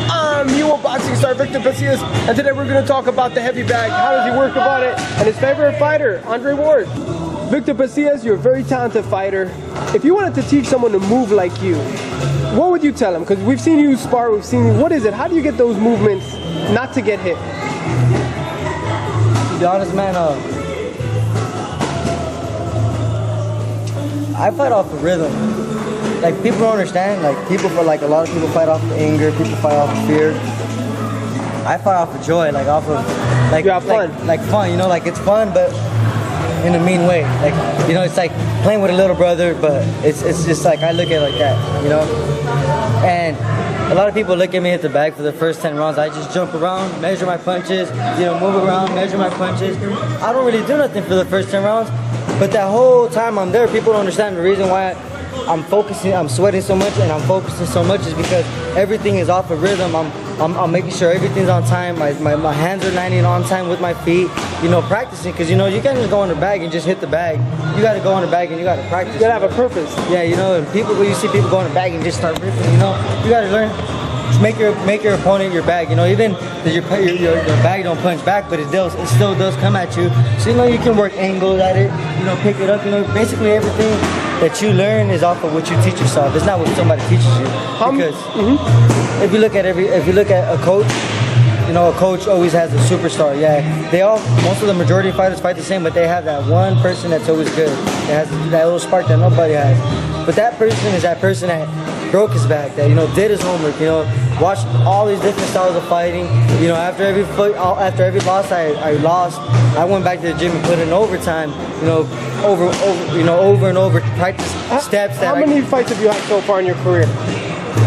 I'm UO boxing star Victor Pasillas, and today we're going to talk about the heavy bag, how does he work about it, and his favorite fighter, Andre Ward. Victor Pasillas, you're a very talented fighter. If you wanted to teach someone to move like you, what would you tell them? Because we've seen you spar, we've seen you, what is it? How do you get those movements not to get hit? To be honest, man, I fight off of rhythm. Like, people don't understand. Like, a lot of people fight off of anger. People fight off of fear. I fight off of joy. Like, off of like you have fun. Like fun. You know, like it's fun, but in a mean way. Like, you know, it's like playing with a little brother, but it's just like I look at it like that. You know, and a lot of people look at me at the bag for the first 10 rounds. I just jump around, measure my punches. You know, move around, measure my punches. I don't really do nothing for the first 10 rounds. But that whole time I'm there, people don't understand the reason why I'm focusing, I'm sweating so much, and I'm focusing so much is because everything is off of rhythm. I'm making sure everything's on time. My hands are landing on time with my feet. You know, practicing, because you know you can't just go on the bag and just hit the bag. You got to go on the bag and you got to practice. You got to have a purpose. Yeah, you know, and when you see people go on the bag and just start ripping, you know, you got to learn. Make your opponent your bag. You know, even your bag don't punch back, but it still does come at you. So you know you can work angles at it. You know, pick it up. You know, basically everything that you learn is off of what you teach yourself. It's not what somebody teaches you. Because if you look at a coach, you know, a coach always has a superstar. Yeah, most of the majority of fighters fight the same, but they have that one person that's always good. It has that little spark that nobody has. But that person is that person that broke his back, that, you know, did his homework, you know, watched all these different styles of fighting. You know, after every loss I lost, I went back to the gym and put in overtime, you know, over and over practice steps. How many fights have you had so far in your career?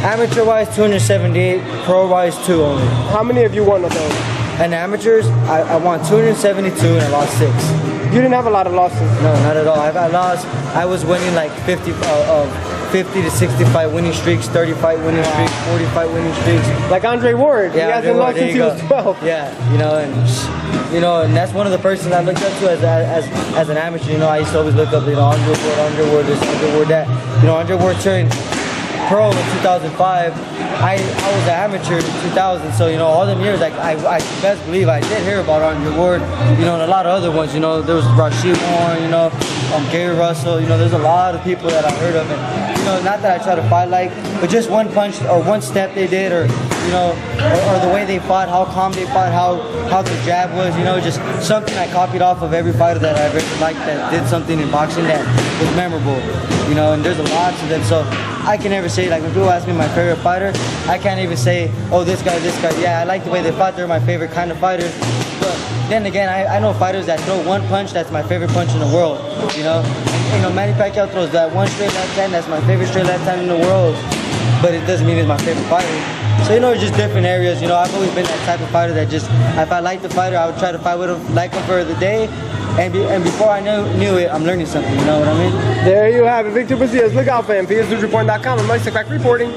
Amateur-wise, 278, pro-wise, 2 only. How many have you won of those? And amateurs, I won 272 and I lost 6. You didn't have a lot of losses? No, not at all. I was winning like 50 to 60 fight winning streaks, 30 fight winning streaks, 40 fight winning streaks. Like Andre Ward. Yeah, he hasn't lost since he was 12. Yeah, you know, and that's one of the persons I looked up to as an amateur. You know, I used to always look up, you know, Andre Ward this, Andre Ward that. You know, Andre Ward turned pro in 2005. I was an amateur in 2000, so you know, all them years, like I best believe I did hear about Andre Ward, you know, and a lot of other ones. You know, there was Rashid Warren, you know, Gary Russell. You know, there's a lot of people that I heard of, and you know, not that I try to fight like, but just one punch or one step they did, or you know, or the way they fought, how calm they fought, how the jab was. You know, just something I copied off of every fighter that I've ever liked that did something in boxing that was memorable. You know, and there's a lot of them, so I can never say, like, when people ask me my favorite fighter, I can't even say, oh, this guy. Yeah, I like the way they fought. They're my favorite kind of fighters. But then again, I know fighters that throw one punch that's my favorite punch in the world. You know, and, you know, Manny Pacquiao throws that one straight left hand that's my favorite straight left hand in the world. But it doesn't mean he's my favorite fighter. So you know, it's just different areas. You know, I've always been that type of fighter that just, if I like the fighter, I would try to fight with him, like him for the day. And before I knew it, I'm learning something, you know what I mean? There you have it, Victor Pasillas. Look out for him, PSNewsReport.com. I'm Mike Back reporting.